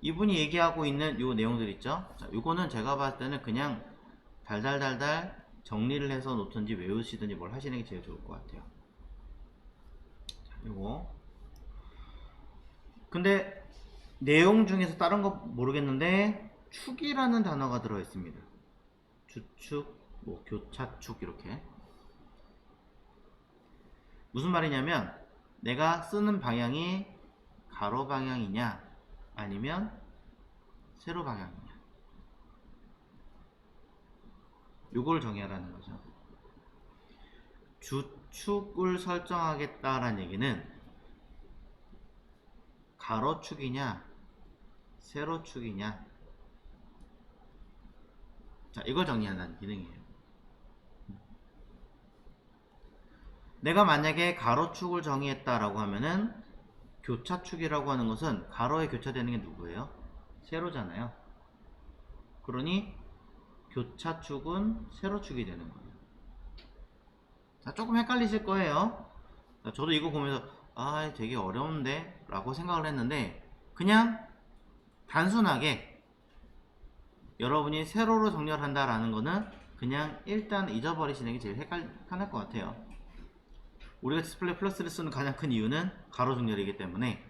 이분이 얘기하고 있는 요 내용들 있죠? 자, 요거는 제가 봤을 때는 그냥 달달달달 정리를 해서 놓든지 외우시든지 뭘 하시는 게 제일 좋을 것 같아요. 자, 요거. 근데 내용 중에서 다른 거 모르겠는데 축이라는 단어가 들어 있습니다. 주축, 뭐 교차축 이렇게. 무슨 말이냐면 내가 쓰는 방향이 가로 방향이냐 아니면 세로 방향이냐 요걸 정의하라는 거죠. 주축을 설정하겠다라는 얘기는 가로축이냐 세로축이냐, 자 이걸 정의한다는 기능이에요. 내가 만약에 가로축을 정의했다라고 하면은 교차축이라고 하는 것은 가로에 교차되는 게 누구예요? 세로잖아요. 그러니 교차축은 세로축이 되는 거예요. 자, 조금 헷갈리실 거예요. 자, 저도 이거 보면서 아 되게 어려운데 라고 생각을 했는데 그냥 단순하게 여러분이 세로로 정렬한다라는 거는 그냥 일단 잊어버리시는 게 제일 편할 것 같아요. 우리가 디스플레이 플러스를 쓰는 가장 큰 이유는 가로 정렬이기 때문에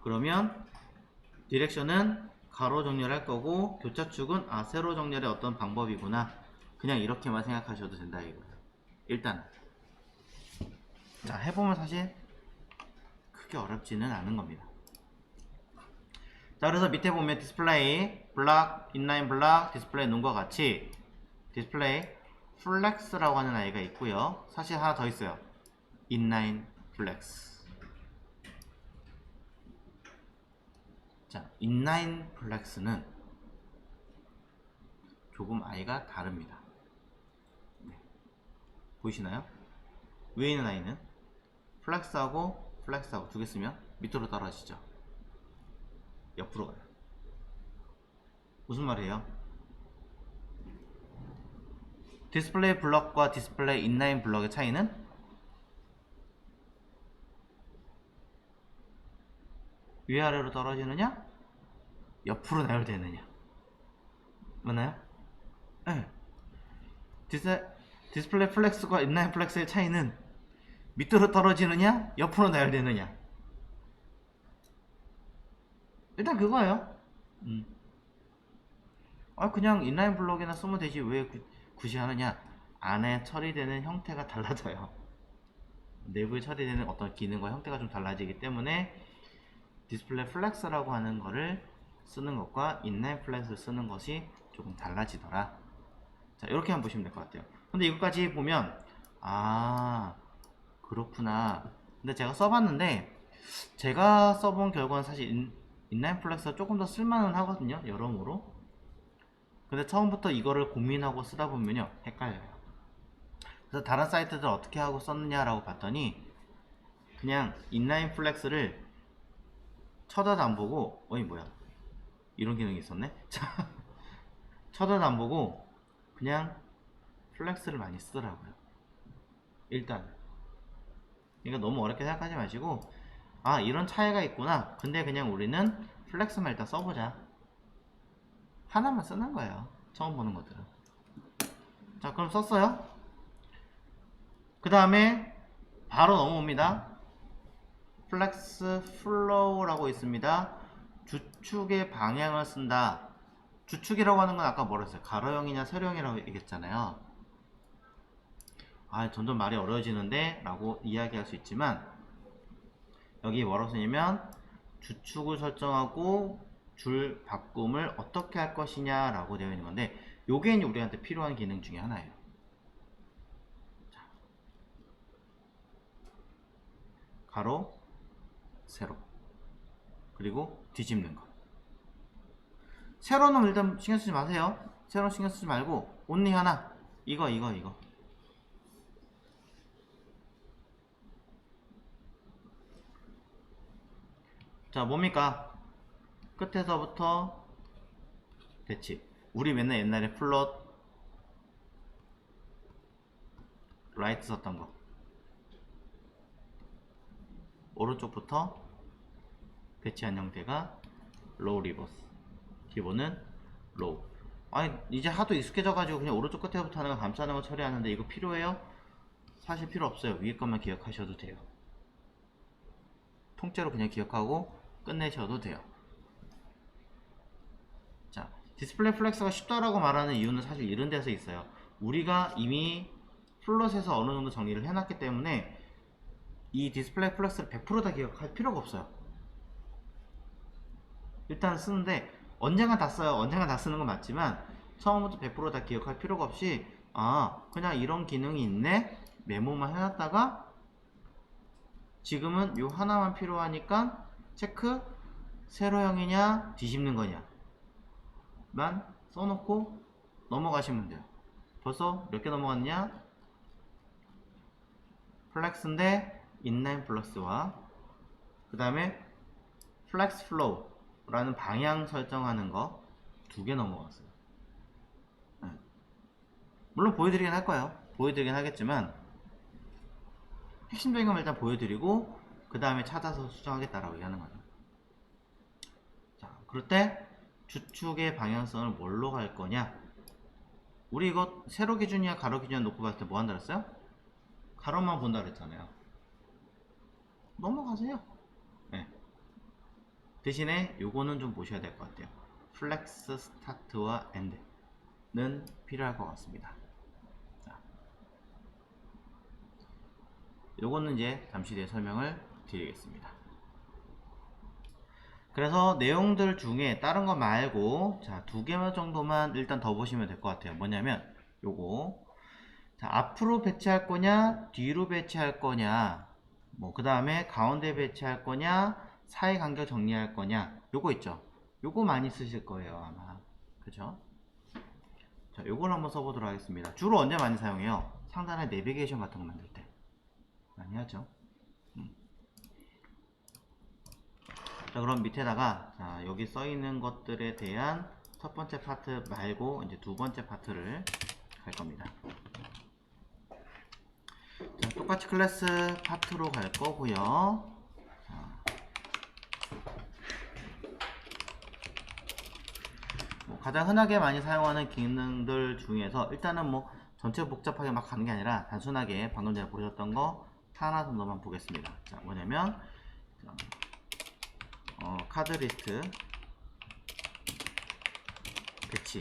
그러면 디렉션은 가로 정렬할 거고 교차축은 세로 정렬의 어떤 방법이구나, 그냥 이렇게만 생각하셔도 된다 이거예요. 일단 자 해보면 사실 크게 어렵지는 않은 겁니다. 자 그래서 밑에 보면 디스플레이 블락, 인라인 블락, 디스플레이 눈과 같이 디스플레이 플렉스라고 하는 아이가 있고요. 사실 하나 더 있어요. 인라인 플렉스. 자, 인라인 플렉스는 조금 아이가 다릅니다. 네. 보이시나요? 위에 있는 아이는 플렉스하고 플렉스하고 두 개 쓰면 밑으로 떨어지죠. 옆으로 가요. 무슨 말이에요? 디스플레이 블럭과 디스플레이 인라인 블럭의 차이는 위아래로 떨어지느냐 옆으로 나열되느냐, 맞나요? 네. 디스플레이 플렉스과 인라인 플렉스의 차이는 밑으로 떨어지느냐 옆으로 나열되느냐, 일단 그거예요. 그냥 인라인 블럭이나 쓰면 되지 왜 굳이 하느냐. 안에 처리되는 형태가 달라져요. 내부에 처리되는 어떤 기능과 형태가 좀 달라지기 때문에 디스플레이 플렉스라고 하는 거를 쓰는 것과 인라인 플렉스를 쓰는 것이 조금 달라지더라. 자 이렇게 한번 보시면 될 것 같아요. 근데 이것까지 보면 그렇구나. 근데 제가 써봤는데 제가 써본 결과는 사실 인라인 플렉스가 조금 더 쓸만은 하거든요, 여러모로. 근데 처음부터 이거를 고민하고 쓰다 보면요 헷갈려요. 그래서 다른 사이트들 어떻게 하고 썼느냐라고 봤더니 그냥 인라인 플렉스를 쳐다도 안 보고 뭐야 이런 기능이 있었네. 쳐다도 안 보고 그냥 플렉스를 많이 쓰더라고요. 일단 그러니까 너무 어렵게 생각하지 마시고 이런 차이가 있구나, 근데 그냥 우리는 플렉스만 일단 써보자, 하나만 쓰는 거예요, 처음 보는 것들은. 자 그럼 썼어요. 그 다음에 바로 넘어옵니다. 플렉스 플로우라고 있습니다. 주축의 방향을 쓴다. 주축이라고 하는 건 아까 뭐라 했어요? 가로형이냐 세로형이라고 얘기했잖아요. 점점 말이 어려워지는데 라고 이야기할 수 있지만 여기 뭐라고 쓰냐면 주축을 설정하고 줄 바꿈을 어떻게 할 것이냐 라고 되어 있는 건데 요게 우리한테 필요한 기능 중에 하나예요. 자, 가로 세로 그리고 뒤집는 거. 세로는 일단 신경 쓰지 마세요. 세로 신경 쓰지 말고 온리 하나, 이거 자 뭡니까? 끝에서부터 대치. 우리 맨날 옛날에 플롯 라이트 썼던 거. 오른쪽부터 배치한 형태가 로우 리버스. 기본은 로우. 아니 이제 하도 익숙해져가지고 그냥 오른쪽 끝에부터 하는 거 감싸는 거 처리하는데 이거 필요해요? 사실 필요 없어요. 위에 것만 기억하셔도 돼요. 통째로 그냥 기억하고 끝내셔도 돼요. 자, 디스플레이 플렉스가 쉽다라고 말하는 이유는 사실 이런 데서 있어요. 우리가 이미 플롯에서 어느 정도 정리를 해놨기 때문에 이 디스플레이 플렉스를 100%다 기억할 필요가 없어요. 일단 쓰는데 언젠가 다 써요. 언젠가 다 쓰는 건 맞지만 처음부터 100%다 기억할 필요가 없이 그냥 이런 기능이 있네 메모만 해놨다가 지금은 요 하나만 필요하니까 체크 세로형이냐 뒤집는 거냐 만 써놓고 넘어가시면 돼요. 벌써 몇 개 넘어갔냐? 플렉스인데 인라인 플러스와 그 다음에 플렉스 플로우 라는 방향 설정하는 거 2개 넘어갔어요. 물론 보여드리긴 할 거예요. 보여드리긴 하겠지만 핵심적인 건 일단 보여드리고 그 다음에 찾아서 수정하겠다라고 얘기하는 거죠. 자, 그럴 때 주축의 방향성을 뭘로 갈 거냐? 우리 이거 세로 기준이야 가로 기준이야 놓고 봤을 때 뭐 한다 그랬어요? 가로만 본다 그랬잖아요. 넘어가세요. 네. 대신에 요거는 좀 보셔야 될 것 같아요. 플렉스 스타트와 엔드는 필요할 것 같습니다. 자, 요거는 이제 잠시 뒤에 설명을 드리겠습니다. 그래서 내용들 중에 다른 거 말고 자, 2개 정도만 일단 더 보시면 될 것 같아요. 뭐냐면 요거 자, 앞으로 배치할 거냐 뒤로 배치할 거냐 뭐 그 다음에 가운데 배치할 거냐 사이 간격 정리할 거냐 요거 있죠. 요거 많이 쓰실 거예요 아마. 그죠? 자, 요걸 한번 써보도록 하겠습니다. 주로 언제 많이 사용해요? 상단에 내비게이션 같은 거 만들 때 많이 하죠. 자, 그럼 밑에다가 자, 여기 써 있는 것들에 대한 첫 번째 파트 말고 이제 두 번째 파트를 할 겁니다. 자, 똑같이 클래스 파트로 갈 거고요. 뭐 가장 흔하게 많이 사용하는 기능들 중에서 일단은 뭐 전체 복잡하게 막 가는 게 아니라 단순하게 방금 전에 보셨던 거 하나 정도만 보겠습니다. 자, 뭐냐면 카드 리스트 배치.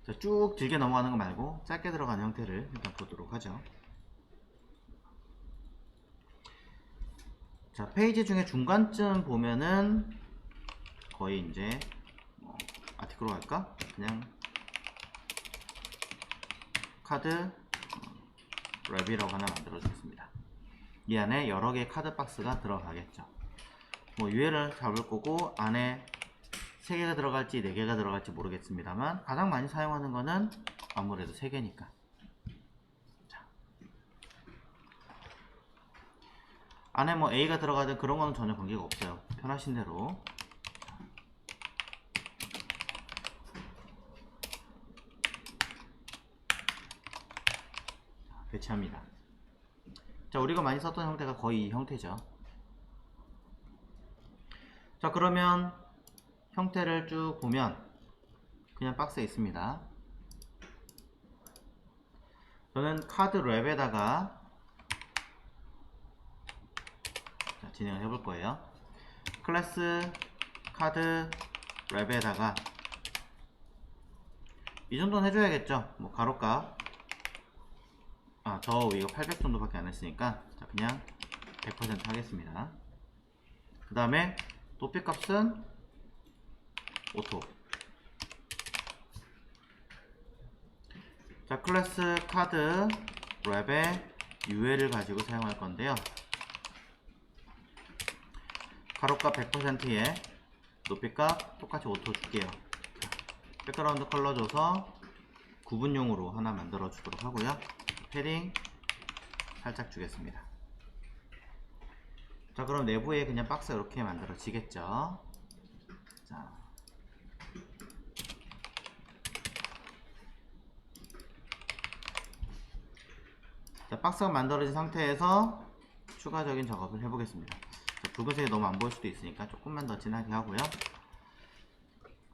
자, 쭉 길게 넘어가는 거 말고 짧게 들어가는 형태를 일단 보도록 하죠. 자, 페이지 중에 중간쯤 보면은 거의 이제 아티클로 갈까? 그냥 카드 랩이라고 하나 만들어 주겠습니다. 이 안에 여러 개의 카드 박스가 들어가겠죠. 뭐 유해를 잡을 거고 안에 3개가 들어갈지 4개가 들어갈지 모르겠습니다만 가장 많이 사용하는 거는 아무래도 3개니까. 자. 안에 뭐 A가 들어가든 그런 거는 전혀 관계가 없어요. 편하신 대로. 자, 배치합니다. 자, 우리가 많이 썼던 형태가 거의 이 형태죠. 자, 그러면 형태를 쭉 보면 그냥 박스에 있습니다. 저는 카드 랩에다가 진행을 해볼 거예요. 클래스 카드 랩에다가 이 정도는 해줘야겠죠. 뭐 가로값 저 이거 800 정도밖에 안 했으니까 자, 그냥 100% 하겠습니다. 그 다음에 높이 값은 오토. 자, 클래스 카드 랩에 UL을 가지고 사용할 건데요. 가로값 100%에 높이값 똑같이 오토 줄게요. 백그라운드 컬러 줘서 구분용으로 하나 만들어 주도록 하고요. 패딩 살짝 주겠습니다. 자, 그럼 내부에 그냥 박스 이렇게 만들어지겠죠. 자, 박스가 만들어진 상태에서 추가적인 작업을 해보겠습니다. 자, 붉은색이 너무 안 보일 수도 있으니까 조금만 더 진하게 하고요.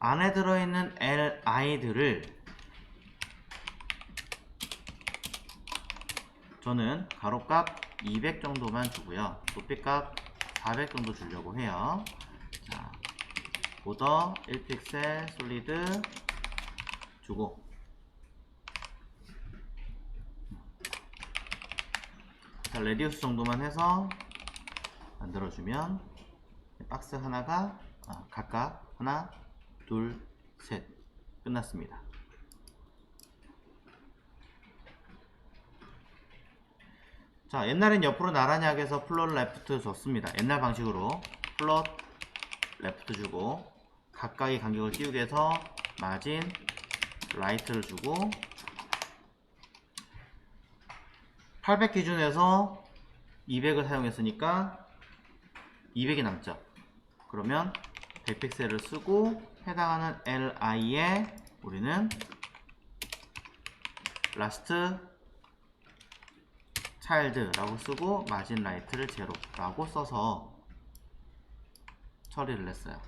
안에 들어있는 li들을 저는 가로값 200 정도만 주고요. 높이값 400 정도 주려고 해요. 자, 보더 1픽셀 솔리드 주고, 자, 레디우스 정도만 해서 만들어주면 박스 하나가 각각 하나, 둘, 셋 끝났습니다. 자, 옛날엔 옆으로 나란히 하기 위해서 플롯 레프트 줬습니다. 옛날 방식으로 플롯 레프트 주고 각각의 간격을 띄우기 위해서 마진 라이트를 주고 800 기준에서 200을 사용했으니까 200이 남죠. 그러면 100픽셀을 쓰고 해당하는 li에 우리는 last child라고 쓰고 마진 라이트를 제로라고 써서 처리를 했어요.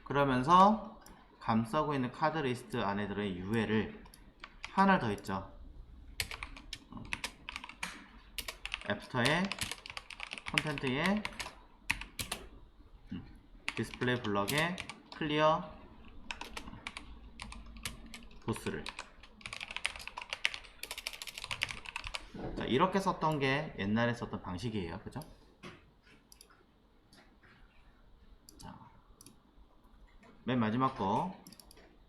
그러면서 감싸고 있는 카드 리스트 안에 들어있는 UL을 하나 더 있죠. 앱스토어에 콘텐트에 디스플레이 블럭에 클리어 보스를, 자, 이렇게 썼던 게 옛날에 썼던 방식이에요. 그죠? 자, 맨 마지막 거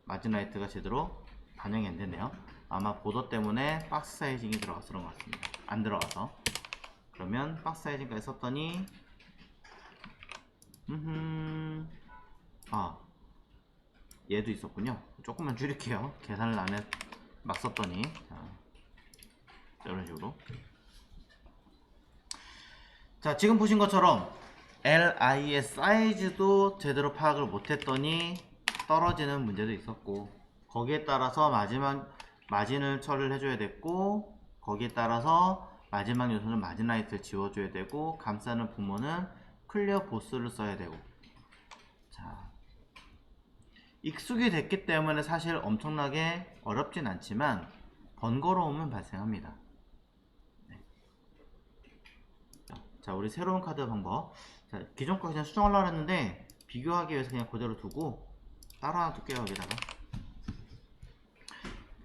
마진 라이트가 제대로 반영이 안 되네요. 아마 보더 때문에 박스 사이징이 들어가서 그런 것 같습니다. 안 들어가서. 그러면 박스 사이징까지 썼더니 얘도 있었군요. 조금만 줄일게요. 계산을 안 해 막 썼더니. 자, 이런 식으로. 자, 지금 보신 것처럼 li의 사이즈도 제대로 파악을 못했더니 떨어지는 문제도 있었고, 거기에 따라서 마진을 처리를 해줘야 됐고, 거기에 따라서 마지막 요소는 마진 라이트를 지워줘야 되고, 감싸는 부분은 클리어 보스를 써야 되고. 자, 익숙이 됐기 때문에 사실 엄청나게 어렵진 않지만 번거로움은 발생합니다. 네. 자, 우리 새로운 카드 방법. 자, 기존 거 그냥 수정하려고 했는데 비교하기 위해서 그냥 그대로 두고 따로 하나 둘게요. 여기다가.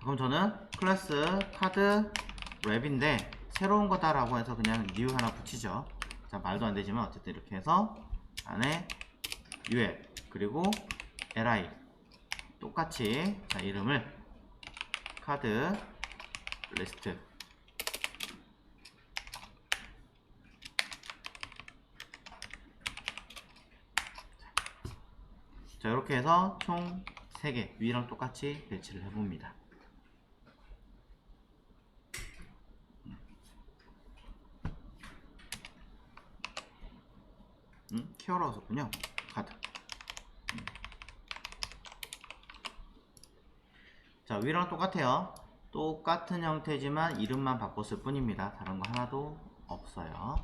그럼 저는 클래스 카드 랩인데 새로운 거다 라고 해서 그냥 new 하나 붙이죠. 자, 말도 안 되지만 어쨌든 이렇게 해서 안에 ul 그리고 li 똑같이, 자, 이름을 카드 리스트, 자, 이렇게 해서 총 3개 위랑 똑같이 배치를 해봅니다. 키워라고 썼군요. 카드. 자, 위랑 똑같아요. 똑같은 형태지만 이름만 바꿨을 뿐입니다. 다른 거 하나도 없어요.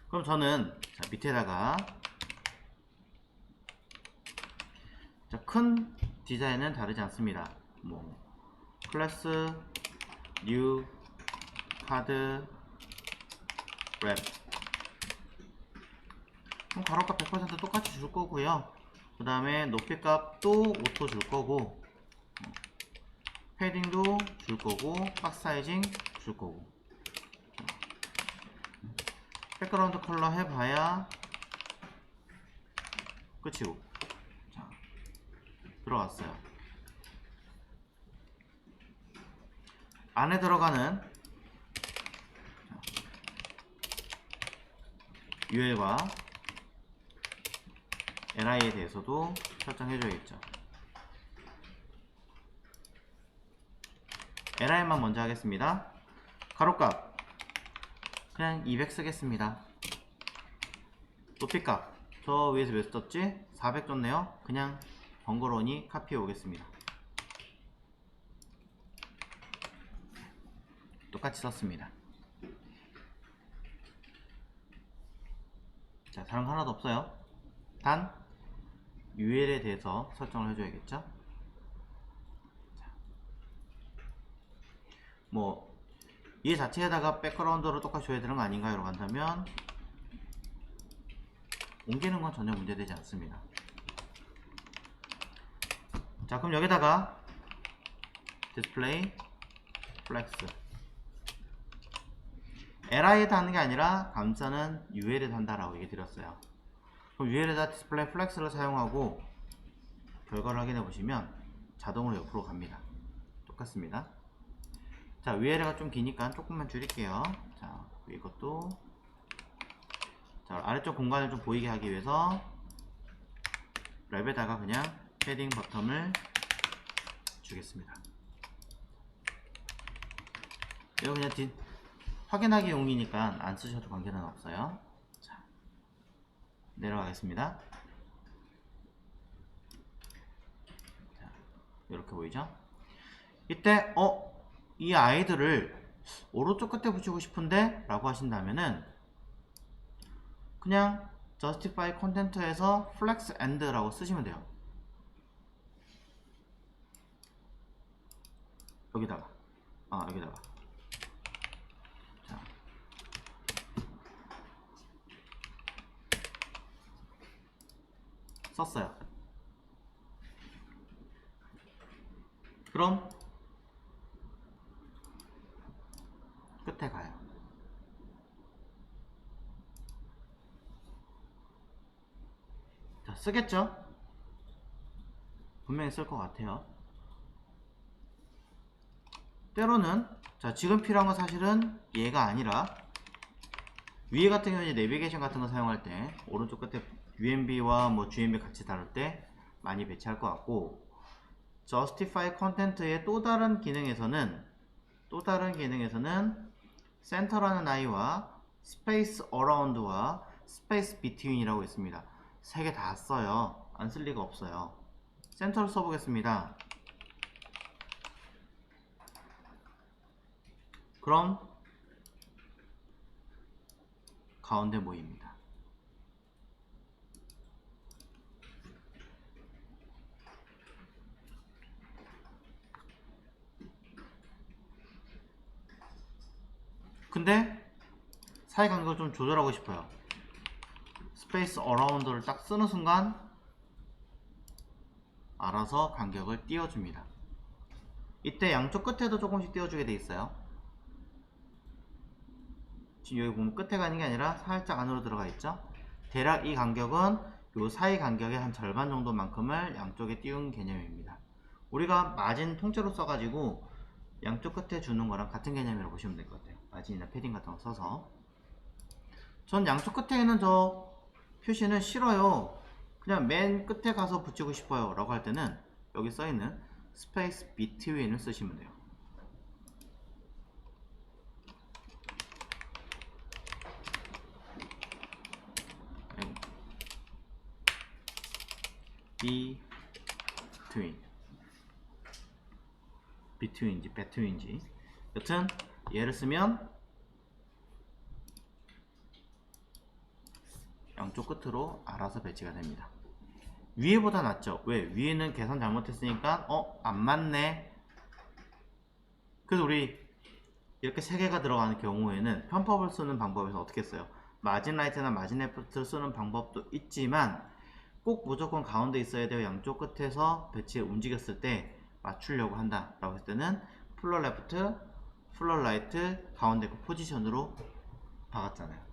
그럼 저는 자, 밑에다가 자, 큰 디자인은 다르지 않습니다. 뭐 클래스 뉴 카드 랩, 그럼 가로값 100% 똑같이 줄 거고요. 그 다음에 높이값도 오토 줄 거고, 패딩도 줄 거고, 박스 사이징 줄 거고, 백그라운드 컬러 해봐야 끝이고. 자, 들어갔어요. 안에 들어가는 UL과 li에 대해서도 설정해줘야겠죠. li만 먼저 하겠습니다. 가로값 그냥 200 쓰겠습니다. 높이값 저 위에서 몇 썼지? 400 줬네요. 그냥 번거로우니 카피해 오겠습니다. 똑같이 썼습니다. 자, 다른 거 하나도 없어요. 단 UL에 대해서 설정을 해줘야겠죠. 뭐 얘 자체에다가 백그라운드로 똑같이 줘야 되는 거 아닌가요? 라고 한다면 옮기는 건 전혀 문제되지 않습니다. 자, 그럼 여기다가 디스플레이 플렉스 LI에다 하는 게 아니라 감사는 UL에다 한다라고 얘기 드렸어요. 그럼 UL에다 디스플레이 플렉스를 사용하고 결과를 확인해 보시면 자동으로 옆으로 갑니다. 똑같습니다. 자, 위에가 좀 기니까 조금만 줄일게요. 자, 이것도 자, 아래쪽 공간을 좀 보이게 하기 위해서 랩에다가 그냥 패딩 버튼을 주겠습니다. 이거 그냥 확인하기 용이니까 안 쓰셔도 관계는 없어요. 자, 내려가겠습니다. 자, 이렇게 보이죠? 이때 이 아이들을 오른쪽 끝에 붙이고 싶은데 라고 하신다면은 그냥 justify content에서 flex and 라고 쓰시면 돼요. 여기다가 자, 썼어요. 그럼 끝에 가요. 자, 쓰겠죠? 분명히 쓸 것 같아요. 때로는 자, 지금 필요한 건 사실은 얘가 아니라 위에 같은 경우는 내비게이션 같은 거 사용할 때 오른쪽 끝에 UMB와 뭐 GMB 같이 다룰 때 많이 배치할 것 같고, Justify Content의 또 다른 기능에서는 센터라는 아이와 Space Around와 Space Between이라고 있습니다. 세 개 다 써요. 안 쓸 리가 없어요. 센터를 써보겠습니다. 그럼 가운데 모입니다. 근데 사이 간격을 좀 조절하고 싶어요. 스페이스 어라운드를 딱 쓰는 순간 알아서 간격을 띄워줍니다. 이때 양쪽 끝에도 조금씩 띄워주게 돼 있어요. 지금 여기 보면 끝에 가는 게 아니라 살짝 안으로 들어가 있죠. 대략 이 간격은 요 사이 간격의 한 절반 정도만큼을 양쪽에 띄운 개념입니다. 우리가 마진 통째로 써가지고 양쪽 끝에 주는 거랑 같은 개념이라고 보시면 될 것 같아요. 마진이나 패딩 같은 거 써서. 전 양쪽 끝에 있는 저 표시는 싫어요, 그냥 맨 끝에 가서 붙이고 싶어요 라고 할 때는 여기 써있는 스페이스 비트윈을 쓰시면 돼요. between인지 between인지 여튼 얘를 쓰면 양쪽 끝으로 알아서 배치가 됩니다. 위에보다 낫죠? 왜? 위에는 계산 잘못했으니까 안 맞네. 그래서 우리 이렇게 3개가 들어가는 경우에는 편법을 쓰는 방법에서 어떻게 써요? 마진 라이트나 마진 레프트를 쓰는 방법도 있지만 꼭 무조건 가운데 있어야 돼요. 양쪽 끝에서 배치 움직였을 때 맞추려고 한다 라고 했을 때는 플러 레프트, 플러 라이트, 가운데 그 포지션으로 박았잖아요.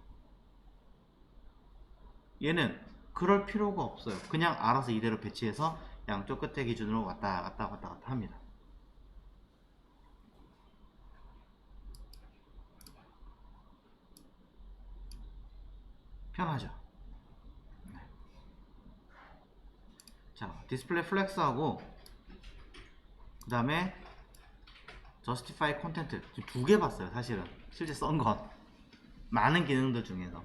얘는 그럴 필요가 없어요. 그냥 알아서 이대로 배치해서 양쪽 끝에 기준으로 왔다 갔다 합니다. 편하죠. 네. 자, 디스플레이 플렉스하고 그 다음에 Justify Content 2개 봤어요. 사실은 실제 쓴 건 많은 기능들 중에서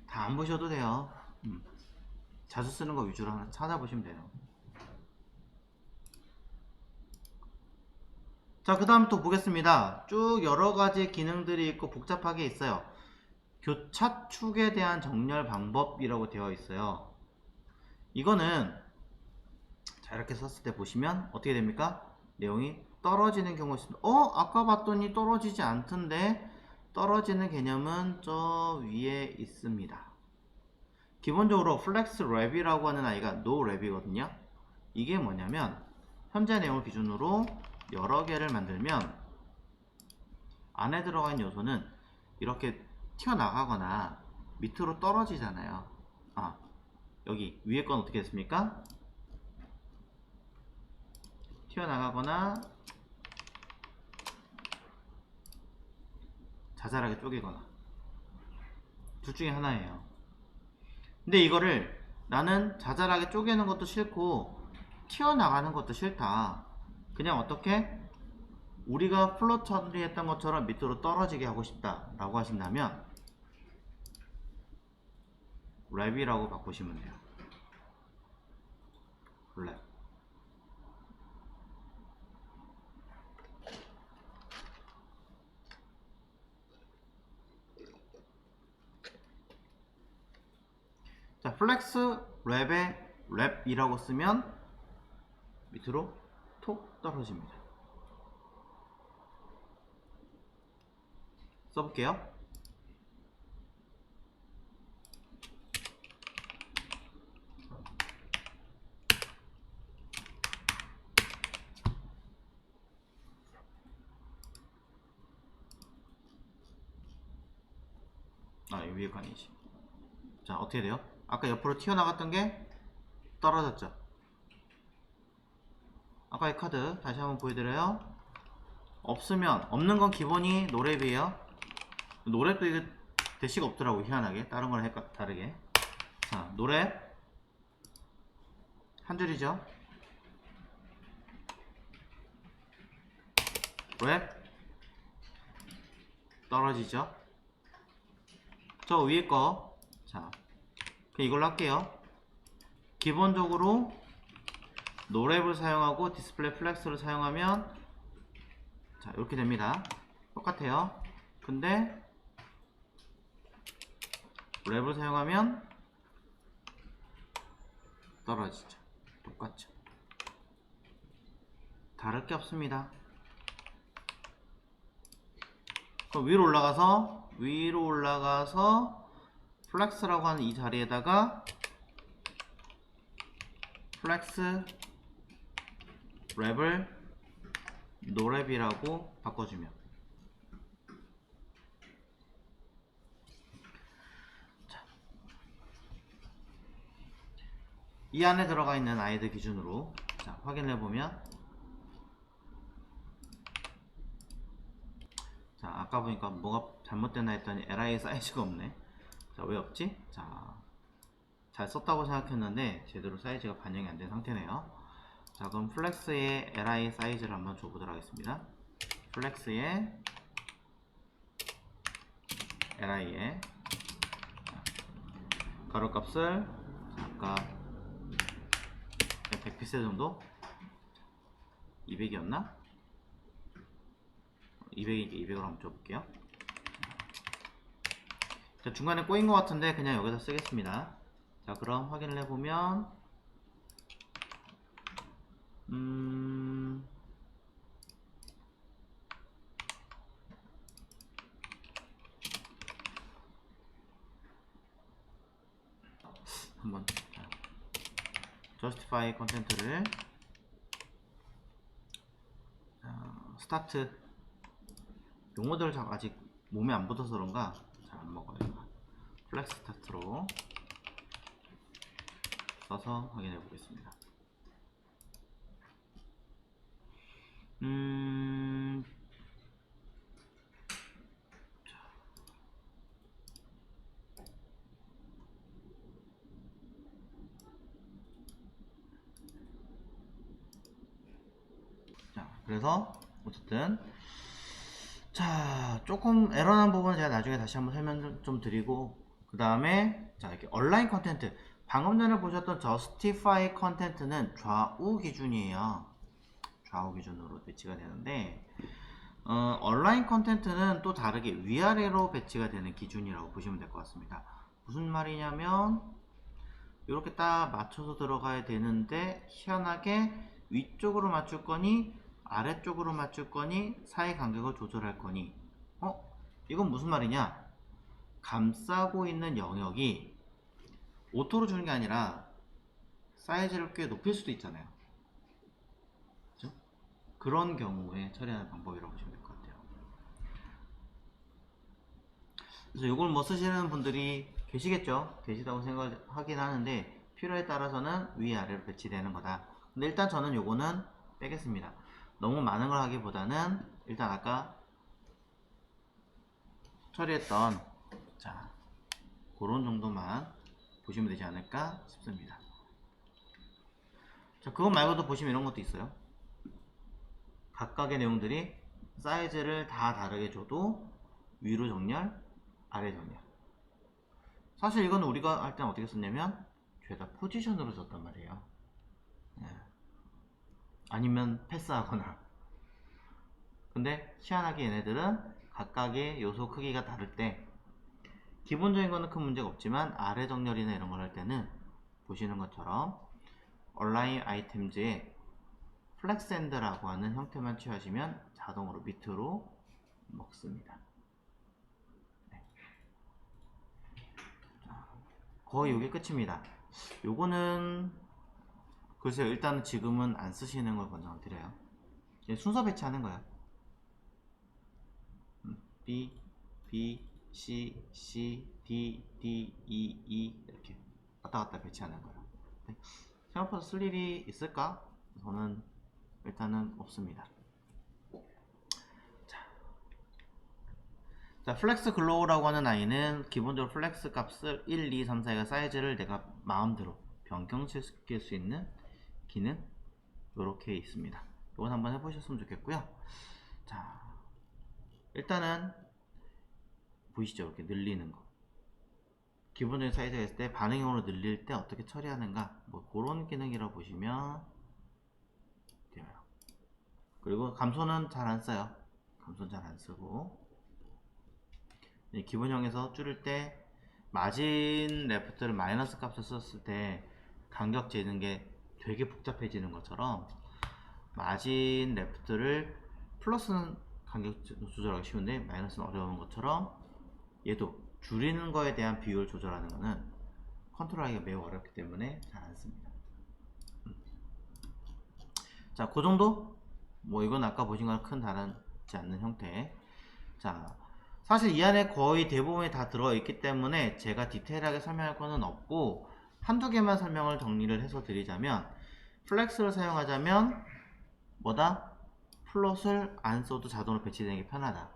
다 안 보셔도 돼요. 자주 쓰는 거 위주로 하나 찾아보시면 돼요. 자, 그 다음 또 보겠습니다. 쭉 여러가지 기능들이 있고 복잡하게 있어요. 교차축에 대한 정렬 방법이라고 되어 있어요. 이거는 자, 이렇게 썼을 때 보시면 어떻게 됩니까? 내용이 떨어지는 경우가 있습니다. 아까 봤더니 떨어지지 않던데. 떨어지는 개념은 저 위에 있습니다. 기본적으로 플렉스 랩이라고 하는 아이가 노 랩이거든요. 이게 뭐냐면 현재 내용을 기준으로 여러 개를 만들면 안에 들어가 있는 요소는 이렇게 튀어나가거나 밑으로 떨어지잖아요. 여기 위에 건 어떻게 됐습니까? 튀어나가거나 자잘하게 쪼개거나 둘 중에 하나예요. 근데 이거를 나는 자잘하게 쪼개는 것도 싫고 튀어나가는 것도 싫다. 그냥 어떻게 우리가 플롯 처리했던 것처럼 밑으로 떨어지게 하고 싶다 라고 하신다면 랩이라고 바꾸시면 돼요. 랩. 자, 플렉스 랩에 랩이라고 쓰면 밑으로 톡 떨어집니다. 써볼게요. 이 위에 거 아니지. 자, 어떻게 돼요? 아까 옆으로 튀어나갔던 게 떨어졌죠. 아까의 카드 다시 한번 보여드려요. 없으면 없는 건 기본이 노랩이에요. 노랩도 이게 대시가 없더라고. 희한하게 다른 거랑 다르게. 자, 노랩 한 줄이죠. 랩 떨어지죠. 저 위에 거, 자, 그냥 이걸로 할게요. 기본적으로 노랩을 사용하고 디스플레이 플렉스를 사용하면 자, 이렇게 됩니다. 똑같아요. 근데 랩을 사용하면 떨어지죠. 똑같죠. 다를 게 없습니다. 그럼 위로 올라가서 플렉스라고 하는 이 자리에다가 플렉스 랩을 노랩이라고 바꿔주면 자, 이 안에 들어가 있는 아이들 기준으로 자, 확인해보면 자, 아까 보니까 뭐가 잘못됐나 했더니 LI 사이즈가 없네. 자, 왜 없지? 자, 잘 썼다고 생각했는데 제대로 사이즈가 반영이 안 된 상태네요. 자, 그럼 플렉스의 LI 사이즈를 한번 줘보도록 하겠습니다. 플렉스의 LI의 가로값을 아까 100픽셀 정도? 200이었나? 200이니까 200으로 한번 줘볼게요. 자, 중간에 꼬인 것 같은데 그냥 여기다 쓰겠습니다. 자, 그럼 확인을 해보면 한번 justify 컨텐트를 스타트 용어들 아직 몸에 안 붙어서 그런가 잘 안 먹어요. 플렉스 스타트로 써서 확인해 보겠습니다. 자, 그래서 어쨌든 자, 조금 에러난 부분은 제가 나중에 다시 한번 설명 좀 드리고 그 다음에 자, 이렇게 온라인 컨텐트 방금 전에 보셨던 justify 컨텐트는 좌우 기준이에요. 좌우 기준으로 배치가 되는데 온라인 컨텐츠는 또 다르게 위아래로 배치가 되는 기준이라고 보시면 될 것 같습니다. 무슨 말이냐면 이렇게 딱 맞춰서 들어가야 되는데 희한하게 위쪽으로 맞출 거니 아래쪽으로 맞출 거니 사이 간격을 조절할 거니 이건 무슨 말이냐, 감싸고 있는 영역이 오토로 주는 게 아니라 사이즈를 꽤 높일 수도 있잖아요. 그죠? 그런 경우에 처리하는 방법이라고 보시면 될 것 같아요. 그래서 이걸 뭐 쓰시는 분들이 계시겠죠. 계시다고 생각하긴 하는데 필요에 따라서는 위아래로 배치되는 거다. 근데 일단 저는 요거는 빼겠습니다. 너무 많은 걸 하기보다는 일단 아까 처리했던 자 그런 정도만 보시면 되지 않을까 싶습니다. 자, 그것 말고도 보시면 이런 것도 있어요. 각각의 내용들이 사이즈를 다 다르게 줘도 위로 정렬, 아래 정렬. 사실 이건 우리가 할 때는 어떻게 썼냐면 죄다 포지션으로 썼단 말이에요. 예. 아니면 패스하거나. 근데 희한하게 얘네들은 각각의 요소 크기가 다를 때 기본적인 거는 큰 문제가 없지만 아래 정렬이나 이런 걸 할 때는 보시는 것처럼 온라인 아이템즈에 플렉스핸드라고 하는 형태만 취하시면 자동으로 밑으로 먹습니다. 네. 거의 이게 끝입니다. 요거는 글쎄요, 일단은 지금은 안 쓰시는 걸 권장드려요. 순서 배치하는 거야. B, B, C, C, D, D, E, E 이렇게 왔다 갔다 배치하는 거예요. 네. 생각보다 쓸 일이 있을까? 저는 일단은 없습니다. 자, 플렉스 글로우라고 하는 아이는 기본적으로 플렉스 값을 1, 2, 3, 4가 사이즈를 내가 마음대로 변경시킬 수 있는 기능 이렇게 있습니다. 이건 한번 해보셨으면 좋겠고요. 자, 일단은 보이시죠? 이렇게 늘리는 거. 기본적인 사이즈가 있을 때 반응형으로 늘릴 때 어떻게 처리하는가, 뭐 그런 기능이라고 보시면 돼요. 그리고 감소는 잘 안 써요. 감소는 잘 안 쓰고 기본형에서 줄일 때 마진 레프트를 마이너스 값을 썼을 때 간격 재는 게 되게 복잡해지는 것처럼 마진 레프트를 플러스는 간격 조절하기 쉬운데 마이너스는 어려운 것처럼 얘도 줄이는 거에 대한 비율 조절하는 거는 컨트롤하기가 매우 어렵기 때문에 잘 안 씁니다. 자, 그 정도? 뭐 이건 아까 보신 거랑 큰 다르지 않는 형태. 자, 사실 이 안에 거의 대부분이 다 들어있기 때문에 제가 디테일하게 설명할 거는 없고 한두 개만 설명을 정리를 해서 드리자면, 플렉스를 사용하자면 뭐다? 플롯을 안 써도 자동으로 배치되는 게 편하다.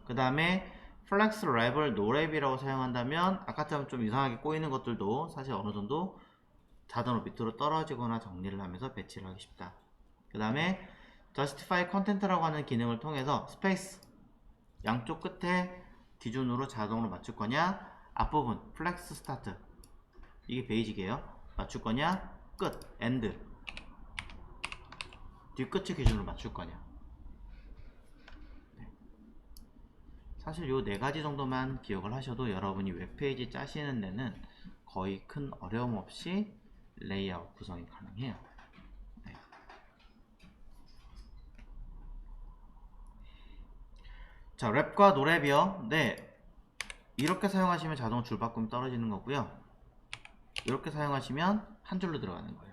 그 다음에 플렉스 랩을 노랩이라고 사용한다면 아까처럼 좀 이상하게 꼬이는 것들도 사실 어느 정도 자동으로 밑으로 떨어지거나 정리를 하면서 배치를 하기 쉽다. 그 다음에 justify content라고 하는 기능을 통해서 스페이스 양쪽 끝에 기준으로 자동으로 맞출 거냐, 앞부분 플렉스 스타트 이게 베이직이에요. 맞출 거냐, 끝 엔드 뒤끝의 기준으로 맞출 거냐. 사실 요 네 가지 정도만 기억을 하셔도 여러분이 웹페이지 짜시는 데는 거의 큰 어려움 없이 레이아웃 구성이 가능해요. 네. 자, 랩과 노랩이요. 네, 이렇게 사용하시면 자동 줄바꿈이 떨어지는 거고요. 이렇게 사용하시면 한 줄로 들어가는 거예요.